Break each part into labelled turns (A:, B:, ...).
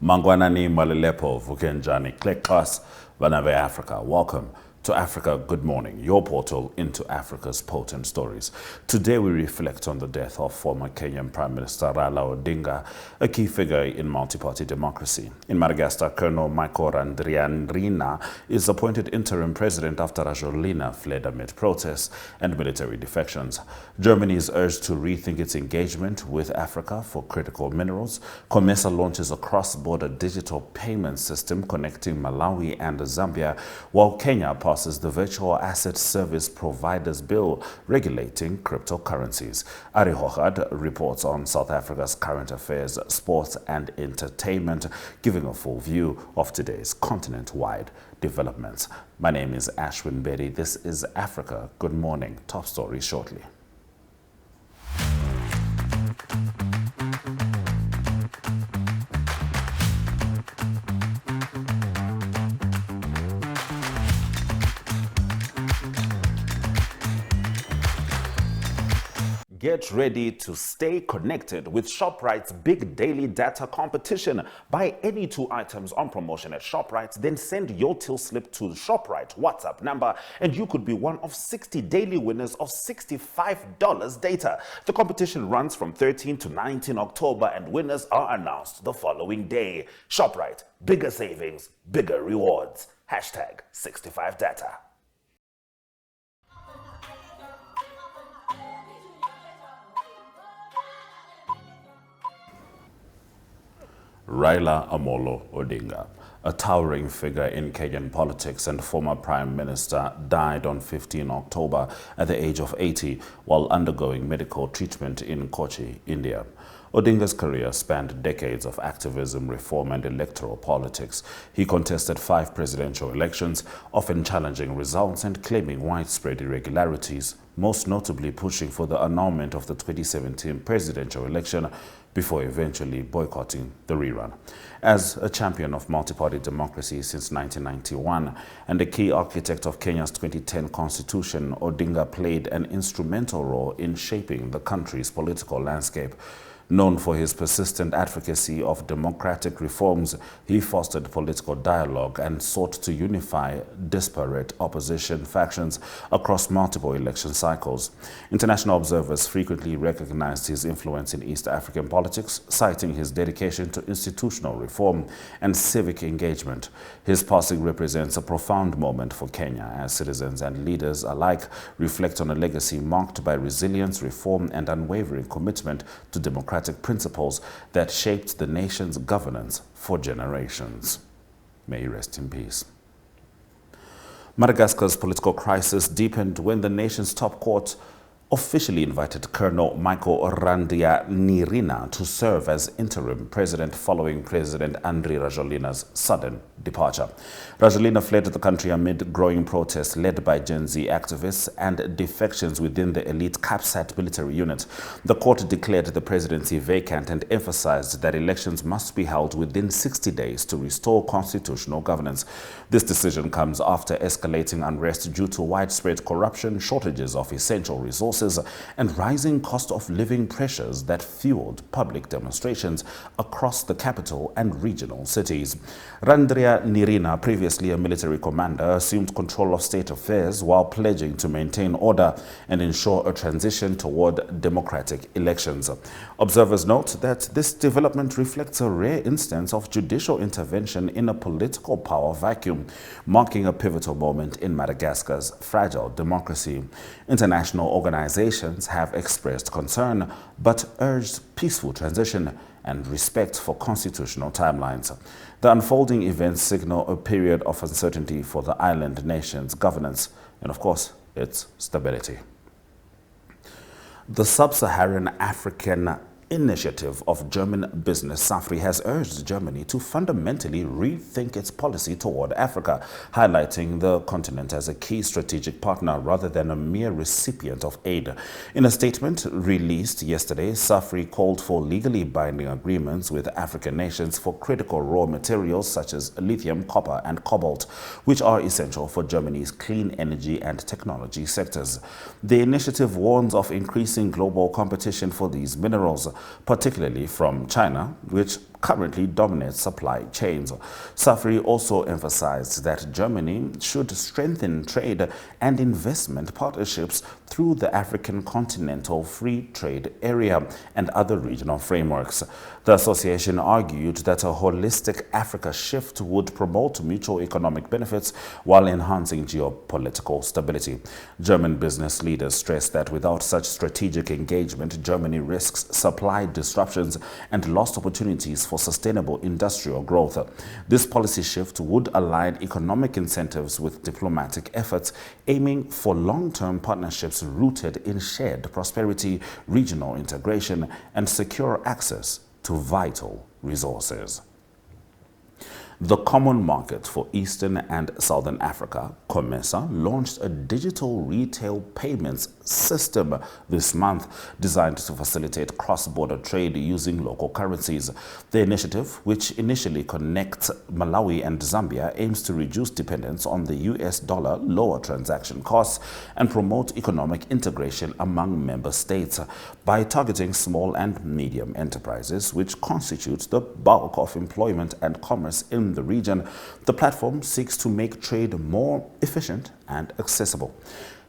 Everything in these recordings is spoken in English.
A: Mangwanani Malelepo Vukenjani Kleklas Vanave Africa. Welcome to Africa Good Morning, your portal into Africa's potent stories. Today we reflect on the death of former Kenyan Prime Minister Raila Odinga, a key figure in multi-party democracy. In Madagascar, Colonel Michael Randrianrina is appointed interim president after Rajolina fled amid protests and military defections. Germany is urged to rethink its engagement with Africa for critical minerals. COMESA launches a cross-border digital payment system connecting Malawi and Zambia, while Kenya passes the Virtual Asset Service Providers Bill regulating cryptocurrencies. Ari Hochad reports on South Africa's current affairs, sports and entertainment, giving a full view of today's continent-wide developments. My name is Ashwin Bedi. This is Africa Good Morning. Top stories shortly. Get ready to stay connected with ShopRite's big daily data competition. Buy any 2 items on promotion at ShopRite, then send your till slip to ShopRite WhatsApp number, and you could be one of 60 daily winners of $65 data. The competition runs from 13 to 19 October, and winners are announced the following day. ShopRite, bigger savings, bigger rewards. Hashtag 65data. Raila Amolo Odinga, a towering figure in Kenyan politics and former Prime Minister, died on 15 October at the age of 80 while undergoing medical treatment in Kochi, India. Odinga's career spanned decades of activism, reform and electoral politics. He contested 5 presidential elections, often challenging results and claiming widespread irregularities, most notably pushing for the annulment of the 2017 presidential election before eventually boycotting the rerun. As a champion of multi-party democracy since 1991 and a key architect of Kenya's 2010 constitution, Odinga played an instrumental role in shaping the country's political landscape. Known for his persistent advocacy of democratic reforms, he fostered political dialogue and sought to unify disparate opposition factions across multiple election cycles. International observers frequently recognized his influence in East African politics, citing his dedication to institutional reform and civic engagement. His passing represents a profound moment for Kenya as citizens and leaders alike reflect on a legacy marked by resilience, reform, and unwavering commitment to democratic principles that shaped the nation's governance for generations. May he rest in peace. Madagascar's political crisis deepened when the nation's top court officially invited Colonel Michael Randrianrina to serve as interim president following President Andry Rajolina's sudden departure. Rajolina fled the country amid growing protests led by Gen Z activists and defections within the elite CAPSAT military unit. The court declared the presidency vacant and emphasized that elections must be held within 60 days to restore constitutional governance. This decision comes after escalating unrest due to widespread corruption, shortages of essential resources, and rising cost of living pressures that fueled public demonstrations across the capital and regional cities. Randrianrina, previously a military commander, assumed control of state affairs while pledging to maintain order and ensure a transition toward democratic elections. Observers note that this development reflects a rare instance of judicial intervention in a political power vacuum, marking a pivotal moment in Madagascar's fragile democracy. International organizations have expressed concern but urged peaceful transition and respect for constitutional timelines. The unfolding events signal a period of uncertainty for the island nation's governance and, of course, its stability. The Sub-Saharan African Initiative of German Business, SAFRI, has urged Germany to fundamentally rethink its policy toward Africa, highlighting the continent as a key strategic partner rather than a mere recipient of aid. In a statement released yesterday, SAFRI called for legally binding agreements with African nations for critical raw materials such as lithium, copper, and cobalt, which are essential for Germany's clean energy and technology sectors. The initiative warns of increasing global competition for these minerals, particularly from China, which currently dominate supply chains. Safri also emphasized that Germany should strengthen trade and investment partnerships through the African Continental Free Trade Area and other regional frameworks. The association argued that a holistic Africa shift would promote mutual economic benefits while enhancing geopolitical stability. German business leaders stressed that without such strategic engagement, Germany risks supply disruptions and lost opportunities for sustainable industrial growth. This policy shift would align economic incentives with diplomatic efforts, aiming for long-term partnerships rooted in shared prosperity, regional integration, and secure access to vital resources. The Common Market for Eastern and Southern Africa, COMESA, launched a digital retail payments system this month designed to facilitate cross-border trade using local currencies. The initiative, which initially connects Malawi and Zambia, aims to reduce dependence on the US dollar, lower transaction costs, and promote economic integration among member states. By targeting small and medium enterprises, which constitute the bulk of employment and commerce in the region, the platform seeks to make trade more efficient and accessible.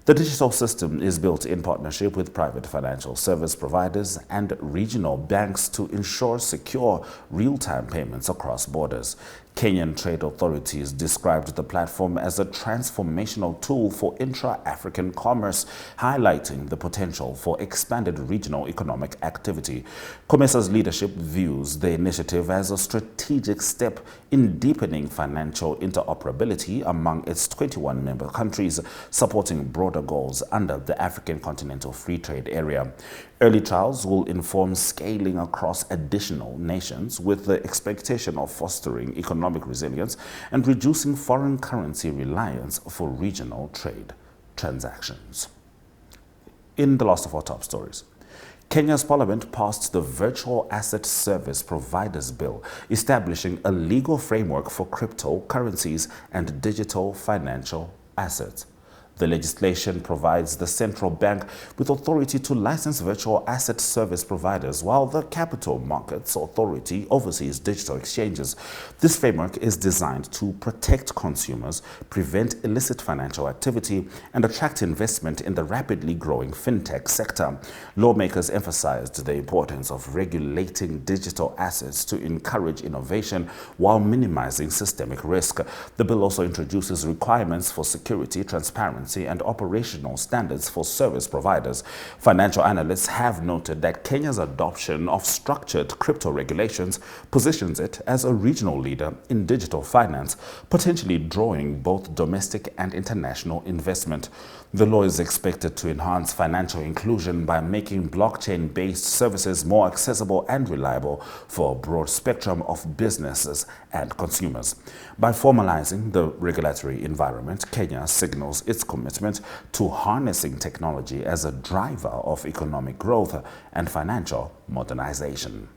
A: The digital system is built in partnership with private financial service providers and regional banks to ensure secure, real-time payments across borders. Kenyan trade authorities described the platform as a transformational tool for intra-African commerce, highlighting the potential for expanded regional economic activity. COMESA's leadership views the initiative as a strategic step in deepening financial interoperability among its 21 member countries, supporting broader goals under the African Continental Free Trade Area. Early trials will inform scaling across additional nations with the expectation of fostering economic resilience and reducing foreign currency reliance for regional trade transactions. In the last of our top stories, Kenya's parliament passed the Virtual Asset Service Providers Bill, establishing a legal framework for cryptocurrencies and digital financial assets. The legislation provides the central bank with authority to license virtual asset service providers, while the Capital Markets Authority oversees digital exchanges. This framework is designed to protect consumers, prevent illicit financial activity, and attract investment in the rapidly growing fintech sector. Lawmakers emphasized the importance of regulating digital assets to encourage innovation while minimizing systemic risk. The bill also introduces requirements for security, transparency, and operational standards for service providers. Financial analysts have noted that Kenya's adoption of structured crypto regulations positions it as a regional leader in digital finance, potentially drawing both domestic and international investment. The law is expected to enhance financial inclusion by making blockchain-based services more accessible and reliable for a broad spectrum of businesses and consumers. By formalizing the regulatory environment, Kenya signals its commitment to harnessing technology as a driver of economic growth and financial modernization.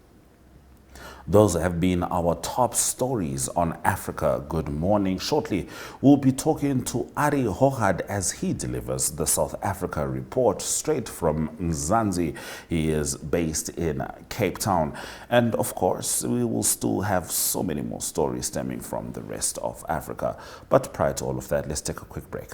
A: Those have been our top stories on Africa Good Morning. Shortly, we'll be talking to Ari Hohad as he delivers the South Africa report straight from Mzansi. He is based in Cape Town. And of course, we will still have so many more stories stemming from the rest of Africa. But prior to all of that, let's take a quick break.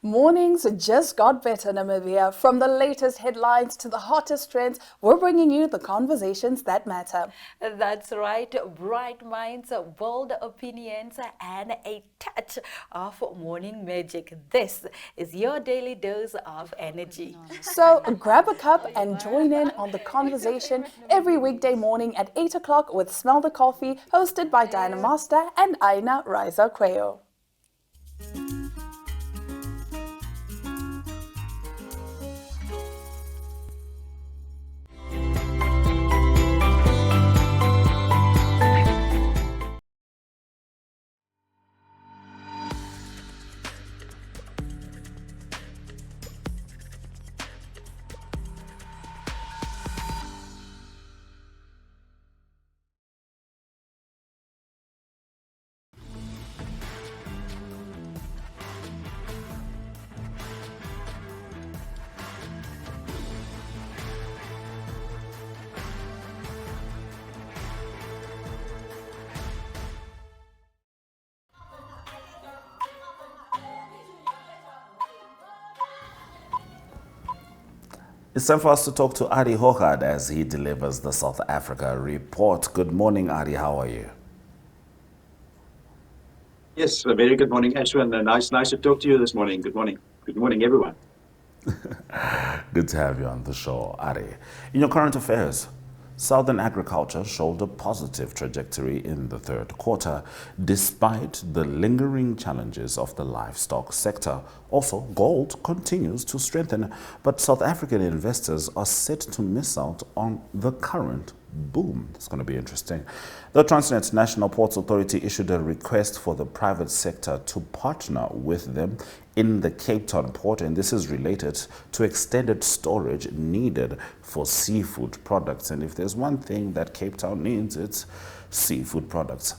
B: Mornings just got better, Namibia. From the latest headlines to the hottest trends, we're bringing you the conversations that matter.
C: That's right. Bright minds, bold opinions, and a touch of morning magic. This is your daily dose of energy.
B: So grab a cup and join in on the conversation every weekday morning at 8 o'clock with Smell the Coffee, hosted by Diana Master and Aina Riza Quayo.
A: It's time for us to talk to Ari Hochad as he delivers the South Africa report. Good morning, Ari. How are you?
D: Yes, a very good morning, Ashwin. Nice to talk to you this morning. Good morning. Good morning, everyone.
A: Good to have you on the show, Ari. In your current affairs, Southern agriculture showed a positive trajectory in the third quarter, despite the lingering challenges of the livestock sector. Also, gold continues to strengthen, but South African investors are set to miss out on the current boom. It's going to be interesting. The Transnet National Ports Authority issued a request for the private sector to partner with them in the Cape Town port, and this is related to extended storage needed for seafood products. And if there's one thing that Cape Town needs, it's seafood products.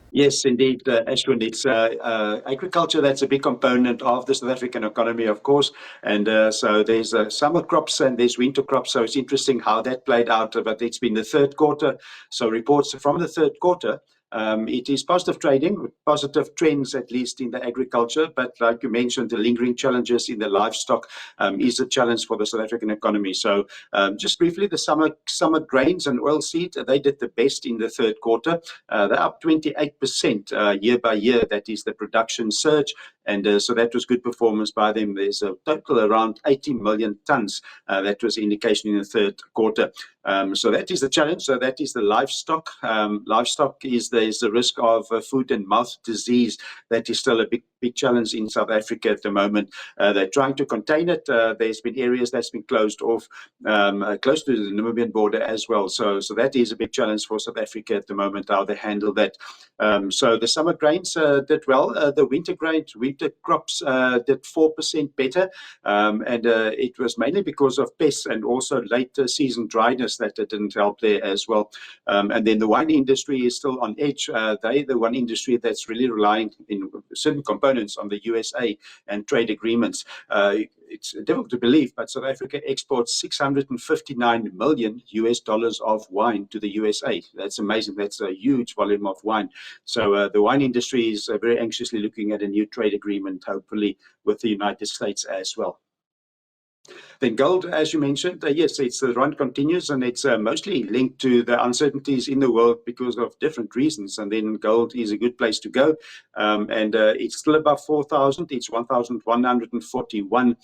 D: Yes, indeed, Ashwin. It's agriculture that's a big component of the South African economy, of course. And so there's summer crops and there's winter crops. So it's interesting how that played out. But it's been the third quarter. So reports from the third quarter. It is positive trading, positive trends, at least in the agriculture. But like you mentioned, the lingering challenges in the livestock is a challenge for the South African economy. So just briefly, the summer grains and oilseed, they did the best in the third quarter. They're up 28% year by year. That is the production surge. And so that was good performance by them. There's a total around 80 million tons. That was indication in the third quarter. So that is the challenge. So that is the livestock. Livestock there's the risk of foot and mouth disease. That is still a big challenge in South Africa at the moment. They're trying to contain it. There's been areas that's been closed off close to the Namibian border as well. So that is a big challenge for South Africa at the moment, how they handle that. So the summer grains did well. The winter crops did 4% better. And it was mainly because of pests and also late season dryness that didn't help there as well. And then the wine industry is still on edge. They're the one industry that's really relying in certain components on the USA and trade agreements. It's difficult to believe, but South Africa exports $659 million of wine to the USA. That's amazing. That's a huge volume of wine. So the wine industry is very anxiously looking at a new trade agreement, hopefully with the United States as well. Then gold, as you mentioned, yes, the run continues, and it's mostly linked to the uncertainties in the world because of different reasons. And then gold is a good place to go, and it's still above 4,000. It's 1,141,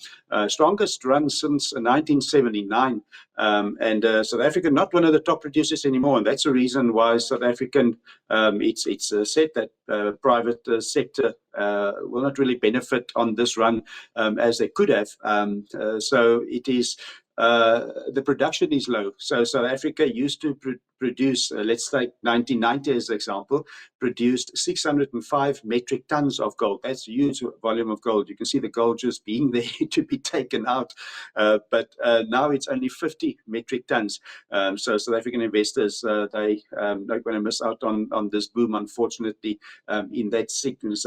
D: strongest run since 1979. And South Africa not one of the top producers anymore, and that's the reason why South African. It's said that private sector will not really benefit on this run as they could have. So it is the production is low. So South Africa used to produce, let's take 1990 as an example, produced 605 metric tons of gold. That's a huge volume of gold. You can see the gold just being there to be taken out. But now it's only 50 metric tons. So South African investors, they not going to miss out on this boom, unfortunately, in that sickness.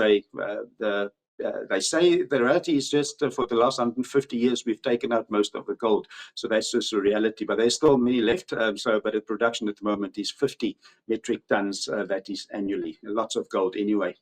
D: They say the reality is just for the last 150 years, we've taken out most of the gold. So that's just a reality. But there's still many left. But the production at the moment is 50 metric tons. That is annually. Lots of gold anyway.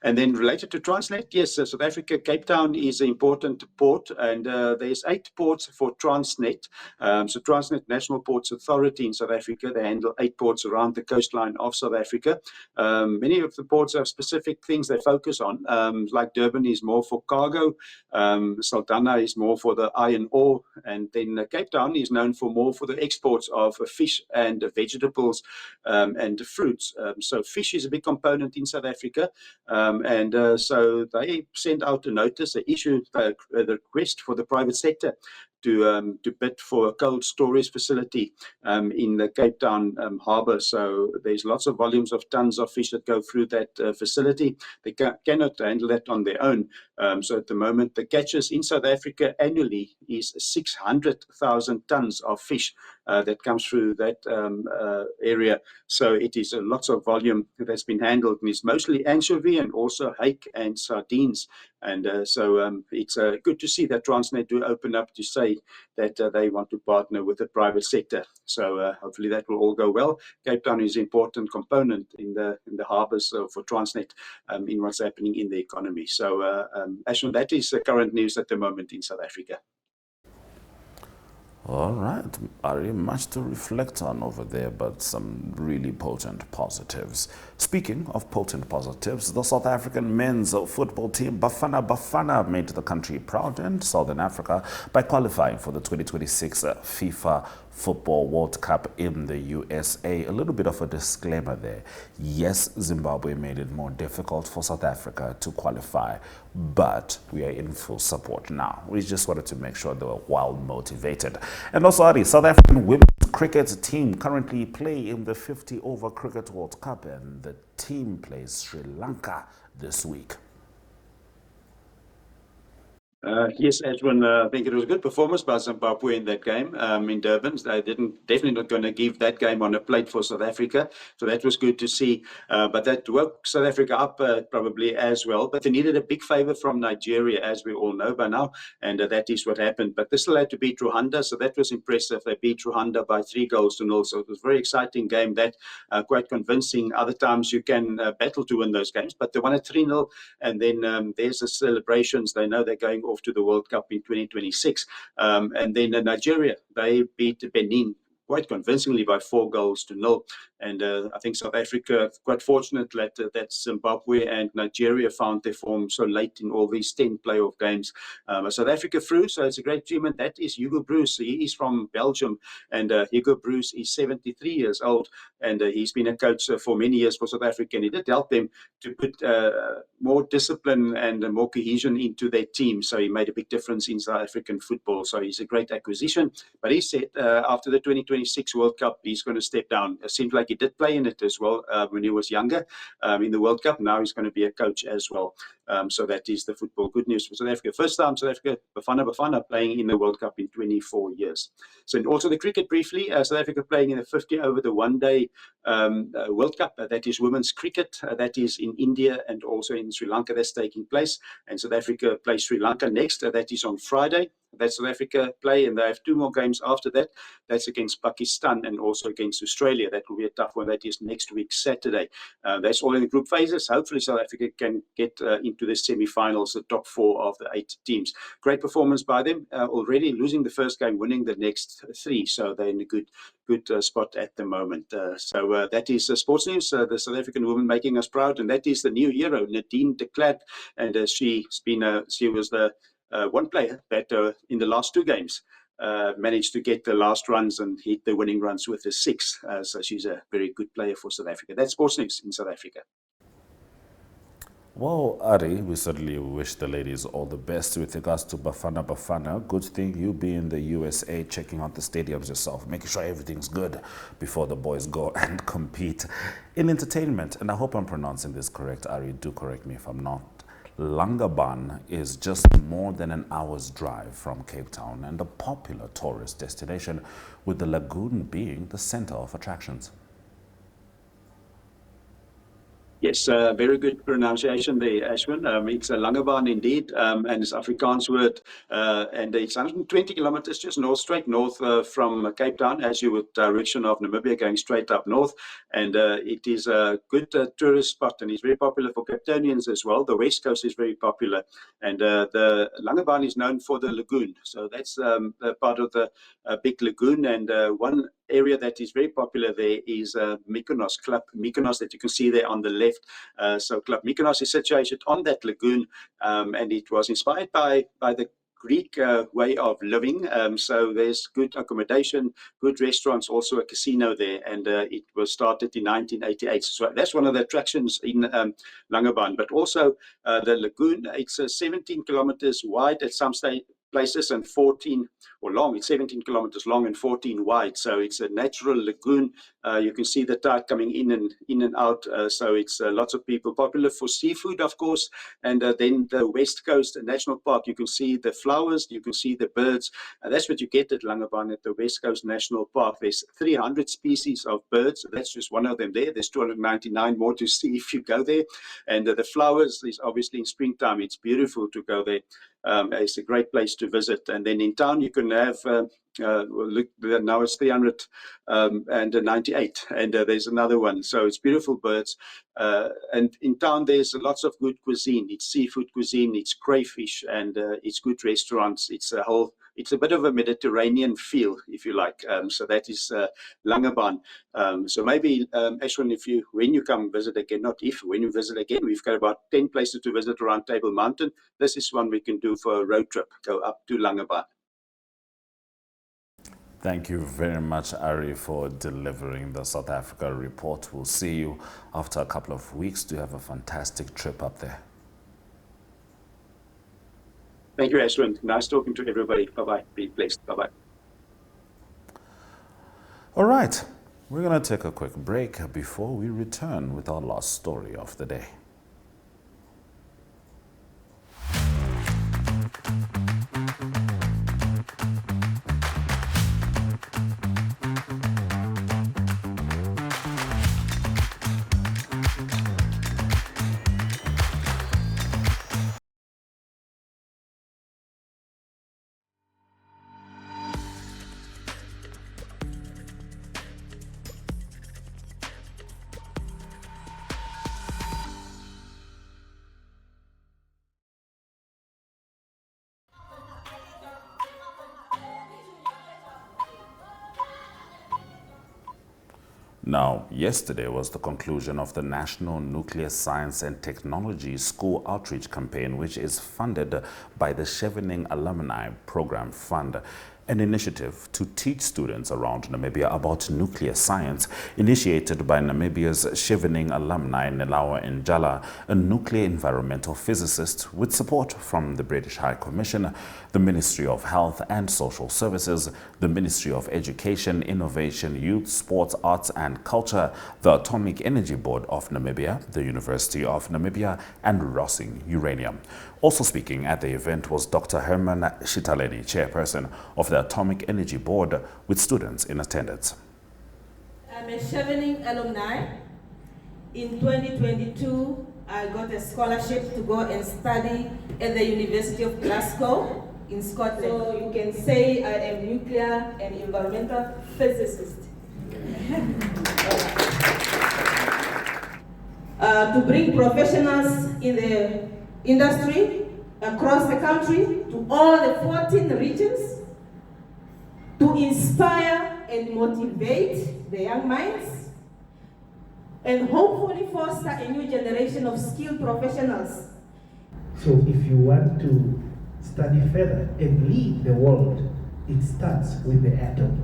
D: And then related to Transnet, yes, South Africa, Cape Town is an important port, and there's 8 ports for Transnet. So Transnet National Ports Authority in South Africa, they handle 8 ports around the coastline of South Africa. Many of the ports have specific things they focus on, like Durban is more for cargo, Saldanha is more for the iron ore, and then Cape Town is known for more for the exports of fish and vegetables and fruits. So fish is a big component in South Africa. So they sent out a notice, they issued the request for the private sector to bid for a cold storage facility in the Cape Town harbour. So there's lots of volumes of tons of fish that go through that facility. They cannot handle that on their own. So at the moment, the catches in South Africa annually is 600,000 tons of fish. that comes through that area. So it is lots of volume that's been handled, and it's mostly anchovy and also hake and sardines. And so it's good to see that Transnet do open up to say that they want to partner with the private sector. So hopefully that will all go well. Cape Town is an important component in the harbours for Transnet in what's happening in the economy. So Ashwin, that is the current news at the moment in South Africa.
A: All right, Ari, much to reflect on over there, but some really potent positives. Speaking of potent positives, the South African men's football team Bafana Bafana made the country proud in Southern Africa by qualifying for the 2026 FIFA Football World Cup in the USA. A little bit of a disclaimer there. Yes, Zimbabwe made it more difficult for South Africa to qualify, but we are in full support now. We just wanted to make sure they were well motivated. And also, Ari, South African women's cricket team currently play in the 50-over Cricket World Cup, and the team plays Sri Lanka this week.
D: Yes, Edwin, I think it was a good performance by Zimbabwe in that game in Durban. They definitely not going to give that game on a plate for South Africa. So that was good to see. But that woke South Africa up probably as well. But they needed a big favour from Nigeria, as we all know by now. And that is what happened. But they still had to beat Rwanda. So that was impressive. They beat Rwanda by 3-0. So it was a very exciting game. That quite convincing. Other times you can battle to win those games. But they won at 3-0. And then there's the celebrations. They know they're going off to the World Cup in 2026. And then Nigeria, they beat Benin quite convincingly by 4-0. And I think South Africa, quite fortunate that Zimbabwe and Nigeria found their form so late in all these 10 playoff games. South Africa through, so it's a great achievement. That is Hugo Broos. He is from Belgium, and Hugo Broos is 73 years old, and he's been a coach for many years for South Africa, and he did help them to put more discipline and more cohesion into their team. So he made a big difference in South African football. So he's a great acquisition. But he said after the 2026 World Cup, he's going to step down. It seems like he did play in it as well when he was younger in the World Cup. Now he's going to be a coach as well. So that is the football good news for South Africa. First time South Africa, Bafana playing in the World Cup in 24 years. So also the cricket briefly, South Africa playing in the 50 over the one-day World Cup. That is women's cricket. That is in India and also in Sri Lanka. That's taking place. And South Africa plays Sri Lanka next. That is on Friday. That's South Africa play, and they have 2 more games after that. That's against Pakistan and also against Australia. That will be a tough one. That is next week, Saturday. That's all in the group phases. Hopefully South Africa can get into the semi-finals, the top 4 of the 8 teams. Great performance by them. Already losing the first game, winning the next 3. So they're in a good spot at the moment. So that is sports news. The South African woman making us proud, and that is the new hero, Nadine de Klerk. And she was the one player that in the last 2 games managed to get the last runs and hit the winning runs with a 6. So she's a very good player for South Africa. That's sports news in South Africa.
A: Well, Ari, we certainly wish the ladies all the best with regards to Bafana Bafana. Good thing you be in the USA checking out the stadiums yourself, making sure everything's good before the boys go and compete. In entertainment, and I hope I'm pronouncing this correct, Ari, do correct me if I'm not. Langaban is just more than an hour's drive from Cape Town and a popular tourist destination, with the lagoon being the center of attractions.
D: Yes, very good pronunciation there, Ashwin. It's a Langebaan indeed, and it's Afrikaans word, and it's 120 kilometers just straight north from Cape Town, as you would direction of Namibia, going straight up north. And it is a good tourist spot, and it's very popular for Cape Townians as well. The West Coast is very popular, and the Langebaan is known for the lagoon. So that's part of the big lagoon, and one area that is very popular there is Mykonos, Club Mykonos, that you can see there on the left. So Club Mykonos is situated on that lagoon, and it was inspired by the Greek way of living. So there's good accommodation, good restaurants, also a casino there, and it was started in 1988. So that's one of the attractions in Langebaan. But also the lagoon, it's 17 kilometers wide at some places and 14 or long. It's 17 kilometers long and 14 wide. So it's a natural lagoon. You can see the tide coming in and out. So it's lots of people, popular for seafood, of course. And then the West Coast National Park, you can see the flowers, you can see the birds. That's what you get at Langebaan at the West Coast National Park. There's 300 species of birds. That's just one of them there. There's 299 more to see if you go there. And the flowers is obviously in springtime. It's beautiful to go there. It's a great place to visit. And then in town, you can have, look, now it's 398, and there's another one. So it's beautiful birds. And in town, there's lots of good cuisine. It's seafood cuisine, it's crayfish, and it's good restaurants. It's a bit of a Mediterranean feel, if you like. So that is Langebaan. So maybe, Ashwin, when you come visit again, not if, when you visit again, we've got about 10 places to visit around Table Mountain. This is one we can do for a road trip, go up to Langebaan.
A: Thank you very much, Ari, for delivering the South Africa report. We'll see you after a couple of weeks. Do have a fantastic trip up there.
D: Thank you, Ashwin. Nice talking to everybody. Bye-bye. Be blessed. Bye-bye.
A: All right, we're going to take a quick break before we return with our last story of the day. Now, yesterday was the conclusion of the National Nuclear Science and Technology School Outreach Campaign, which is funded by the Chevening Alumni Program Fund, an initiative to teach students around Namibia about nuclear science, initiated by Namibia's Chevening alumni Nelawa Njala, a nuclear environmental physicist, with support from the British High Commission, the Ministry of Health and Social Services, the Ministry of Education, Innovation, Youth, Sports, Arts and Culture, the Atomic Energy Board of Namibia, the University of Namibia, and Rossing Uranium. Also speaking at the event was Dr. Herman Shitaleni, chairperson of the Atomic Energy Board, with students in attendance.
E: I'm a Chevening alumni. In 2022, I got a scholarship to go and study at the University of Glasgow in Scotland. So you can say I am nuclear and environmental physicist. To bring professionals in the industry across the country to all the 14 regions, to inspire and motivate the young minds, and hopefully foster a new generation of skilled professionals.
F: So if you want to study further and lead the world, it starts with the atom.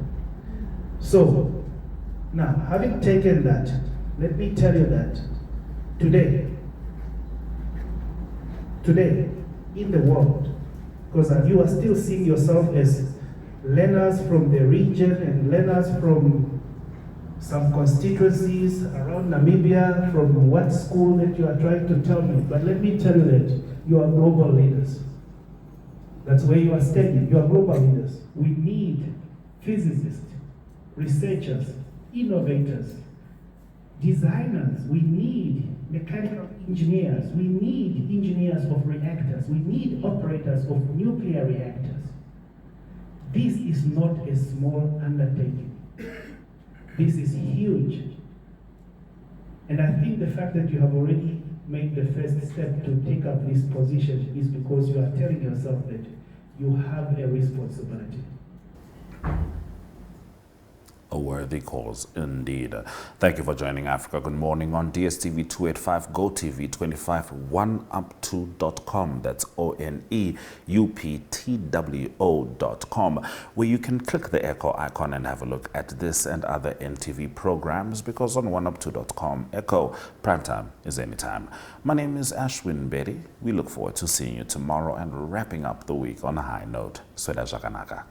F: So now, having taken that, let me tell you that today in the world, because you are still seeing yourself as learners from the region and learners from some constituencies around Namibia, from what school that you are trying to tell me. But let me tell you that you are global leaders. That's where you are standing. You are global leaders. We need physicists, researchers, innovators, designers. We need mechanical engineers. We need engineers of reactors. We need operators of nuclear reactors. This is not a small undertaking. This is huge. And I think the fact that you have already made the first step to take up this position is because you are telling yourself that you have a responsibility.
A: A worthy cause indeed. Thank you for joining Africa Good Morning on DSTV 285, GoTV 25, oneupto.com. That's ONEUPTWO.com, where you can click the echo icon and have a look at this and other NTV programs, because on oneupto.com, Echo Primetime is anytime. My name is Ashwin Betty. We look forward to seeing you tomorrow and wrapping up the week on a high note. Sweda Jaganaka.